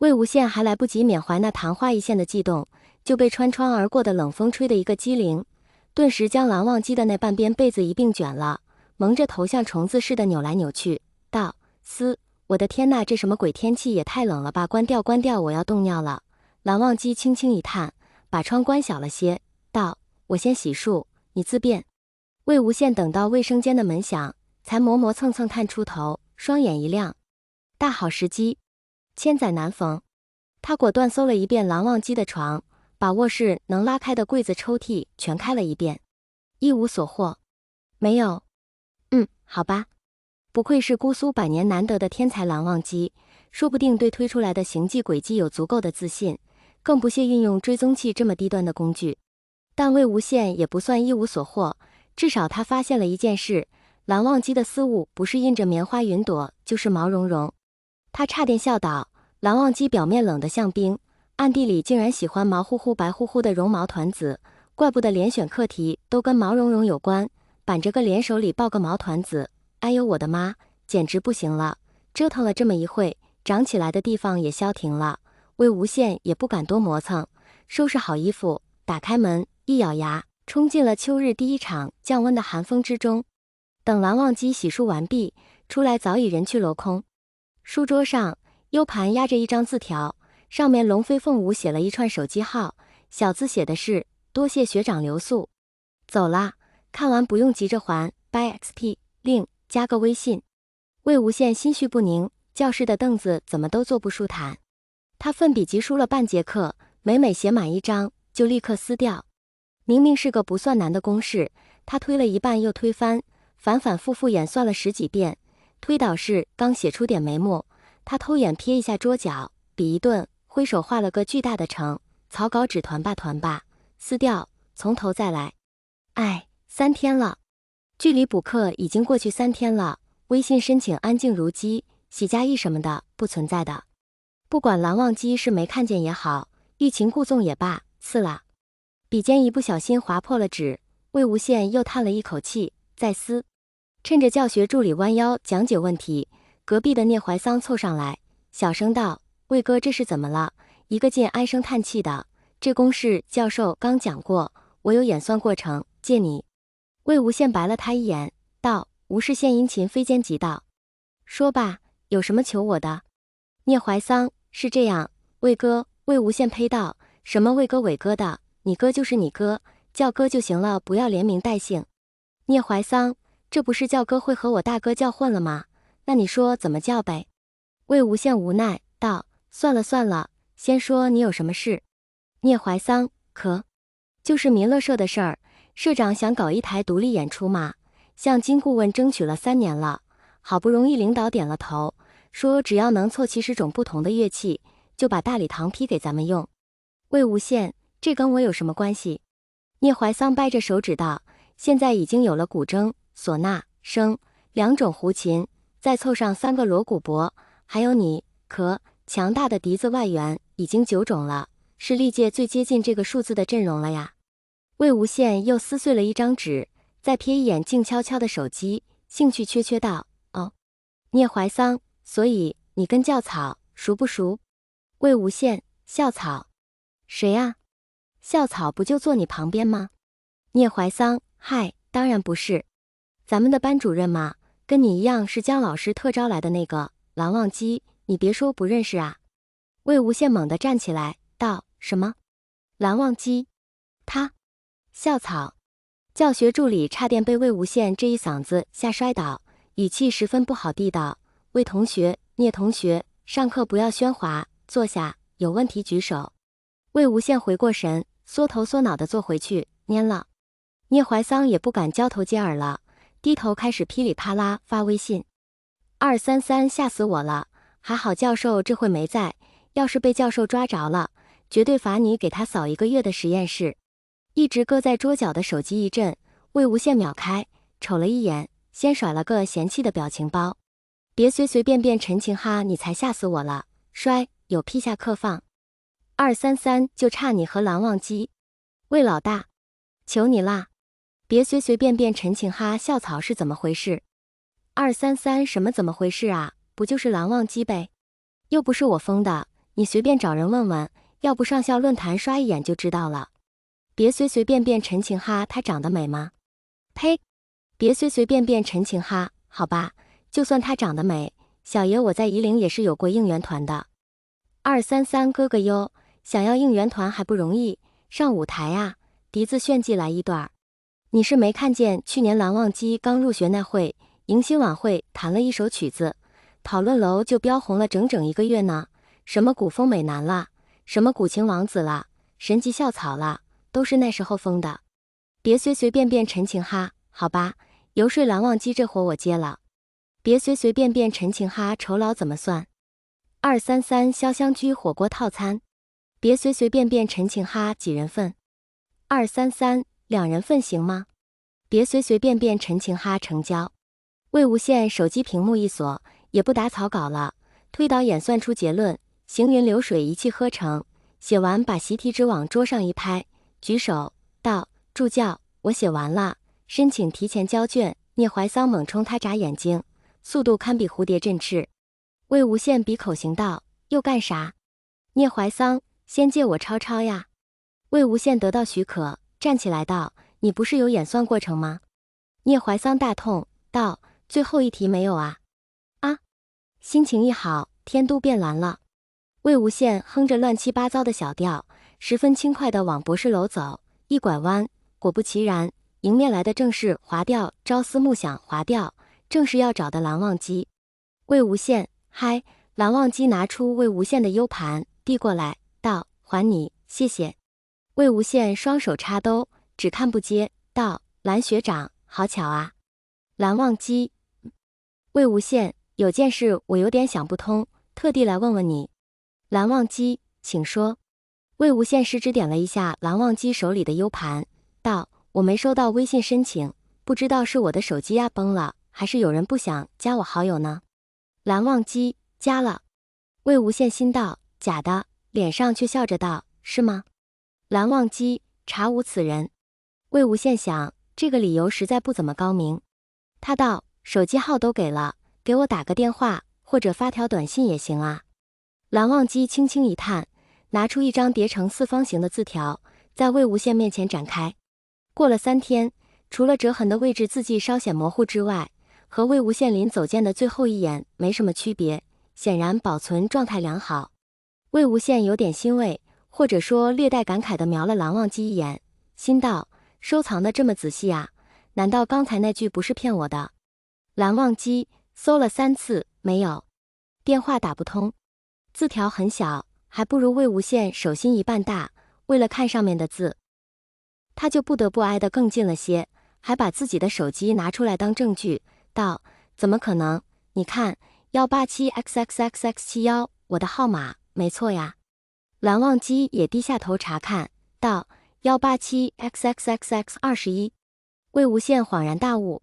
魏无羡还来不及缅怀那昙花一现的悸动，就被穿窗而过的冷风吹得一个机灵，顿时将蓝忘机的那半边被子一并卷了，蒙着头像虫子似的扭来扭去，道：“我的天呐，这什么鬼天气，也太冷了吧！关掉，关掉，我要冻尿了。”蓝忘机轻轻一叹，把窗关小了些，道：“我先洗漱，你自便。”魏无羡等到卫生间的门响，才磨磨蹭蹭探出头，双眼一亮，大好时机，千载难逢。他果断搜了一遍蓝忘机的床，把卧室能拉开的柜子抽屉全开了一遍，一无所获。没有。好吧，不愧是姑苏百年难得的天才蓝忘机，说不定对推出来的行迹轨迹有足够的自信，更不屑运用追踪器这么低端的工具。但魏无羡也不算一无所获，至少他发现了一件事，蓝忘机的私物不是印着棉花云朵，就是毛茸茸。他差点笑倒，蓝忘机表面冷得像冰，暗地里竟然喜欢毛乎乎白乎乎的绒毛团子，怪不得连选课题都跟毛茸茸有关，板着个脸手里抱个毛团子，哎呦我的妈，简直不行了！折腾了这么一会，长起来的地方也消停了，魏无羡也不敢多磨蹭，收拾好衣服，打开门，一咬牙，冲进了秋日第一场降温的寒风之中。等蓝忘机洗漱完毕，出来早已人去楼空。书桌上 U 盘压着一张字条，上面龙飞凤舞写了一串手机号，小字写的是多谢学长留宿，走啦，看完不用急着还 ，by XP， 另加个微信。魏无羡心绪不宁，教室的凳子怎么都坐不舒坦。他奋笔疾书了半节课，每写满一张就立刻撕掉。明明是个不算难的公式，他推了一半又推翻，反反复复演算了10几遍。推导式刚写出点眉目，他偷眼瞥一下桌角，笔一顿，挥手画了个巨大的成，草稿纸团吧，撕掉，从头再来。3天了，距离补课已经过去3天了，微信申请安静如鸡，喜加一什么的不存在的。不管蓝忘机是没看见也好，欲擒故纵也罢，刺了。笔尖一不小心划破了纸，魏无羡又叹了一口气，再撕。趁着教学助理弯腰讲解问题，隔壁的聂怀桑凑上来，小声道：“魏哥，这是怎么了？一个劲唉声叹气的。这公式教授刚讲过，我有演算过程，借你。”魏无羡白了他一眼，道：“无事献殷勤，非奸即盗。说吧，有什么求我的？”聂怀桑：“是这样，魏哥。”魏无羡呸道：“什么魏哥伟哥的？你哥就是你哥，叫哥就行了，不要连名带姓。”聂怀桑：“这不是叫哥会和我大哥叫混了吗？那你说怎么叫呗？”魏无羡无奈道：“算了，先说你有什么事。”聂怀桑：“就是民乐社的事儿，社长想搞一台独立演出嘛，向金顾问争取了3年了，好不容易领导点了头，说只要能凑齐10种不同的乐器，就把大礼堂批给咱们用。”魏无羡：“这跟我有什么关系？”聂怀桑掰着手指道：“现在已经有了古筝、唢呐、笙2种胡琴，再凑上3个锣鼓钹，还有你，强大的笛子外援，已经9种了，是历届最接近这个数字的阵容了呀。”魏无羡又撕碎了一张纸，再瞥一眼静悄悄的手机，兴趣缺缺道：“哦。”聂怀桑：“所以你跟校草熟不熟？”魏无羡：“校草？谁啊？校草不就坐你旁边吗？”聂怀桑：“嗨，当然不是，咱们的班主任嘛，跟你一样是姜老师特招来的那个蓝忘机，你别说不认识啊。”魏无羡猛地站起来道：“什么？蓝忘机？他？校草？”教学助理差点被魏无羡这一嗓子吓摔倒，语气十分不好地道：“魏同学，聂同学，上课不要喧哗，坐下，有问题举手。”魏无羡回过神，缩头缩脑地坐回去，蔫了。聂怀桑也不敢交头接耳了，低头开始噼里啪啦发微信。233吓死我了，还好教授这会没在，要是被教授抓着了，绝对罚你给他扫1个月的实验室。一直搁在桌角的手机一震，魏无羡秒开，瞅了一眼，先甩了个嫌弃的表情包。别随随便便陈情哈，你才吓死我了，摔，有批下课放。233就差你和蓝忘机。魏老大，求你啦，别随随便便陈情哈，校草是怎么回事？233什么怎么回事啊？不就是蓝忘机呗？又不是我封的，你随便找人问问，要不上校论坛刷一眼就知道了。别随随便便陈情哈，她长得美吗？呸！别随随便便陈情哈，好吧，就算她长得美，小爷我在夷陵也是有过应援团的。233哥哥哟，想要应援团还不容易，上舞台啊，笛子炫技来一段。你是没看见去年蓝忘机刚入学那会，迎新晚会弹了一首曲子，讨论楼就飙红了整整1个月呢，什么古风美男啦，什么古琴王子啦，神级校草啦，都是那时候封的。别随随便便陈情哈，好吧，游说蓝忘机这活我接了。别随随便便陈情哈，酬劳怎么算？233潇湘居火锅套餐。别随随便便陈情哈，几人份？233 2人份行吗？别随随便便陈情哈，成交。魏无羡手机屏幕一锁，也不打草稿了，推导演算出结论，行云流水一气呵成。写完把习题纸往桌上一拍，举手道：助教，我写完了，申请提前交卷。聂怀桑猛冲他眨眼睛，速度堪比蝴蝶振翅。魏无羡比口行道：又干啥？聂怀桑，先借我抄抄呀。魏无羡得到许可，站起来道：你不是有演算过程吗？聂怀桑大痛道：最后一题没有啊。啊！心情一好，天都变蓝了。魏无羡哼着乱七八糟的小调，十分轻快地往博士楼走，一拐弯，果不其然，迎面来的正是滑调朝思暮想滑调，正是要找的蓝忘机。魏无羡，嗨！蓝忘机拿出魏无羡的 U 盘，递过来，道：还你，谢谢。魏无羡双手插兜，只看不接，道：蓝学长，好巧啊。蓝忘机，魏无羡，有件事我有点想不通，特地来问问你。蓝忘机，请说。魏无羡食指点了一下蓝忘机手里的 U 盘，道：我没收到微信申请，不知道是我的手机压崩了，还是有人不想加我好友呢？蓝忘机，加了。魏无羡心道：假的，脸上却笑着道：是吗？蓝忘机，查无此人。魏无羡想，这个理由实在不怎么高明。他道：手机号都给了，给我打个电话，或者发条短信也行啊。蓝忘机轻轻一叹，拿出一张叠成4方形的字条，在魏无羡面前展开。过了3天，除了折痕的位置字迹稍显模糊之外，和魏无羡临走见的最后一眼没什么区别，显然保存状态良好。魏无羡有点欣慰，或者说略带感慨地瞄了蓝忘机一眼，心道：收藏的这么仔细啊，难道刚才那句不是骗我的？蓝忘机搜了3次，没有，电话打不通。字条很小，还不如魏无羡手心一半大，为了看上面的字，他就不得不挨得更近了些，还把自己的手机拿出来当证据，道：怎么可能？你看187XXXX71，我的号码，没错呀。蓝忘机也低下头查看，道：187XXXX21。魏无羡恍然大悟，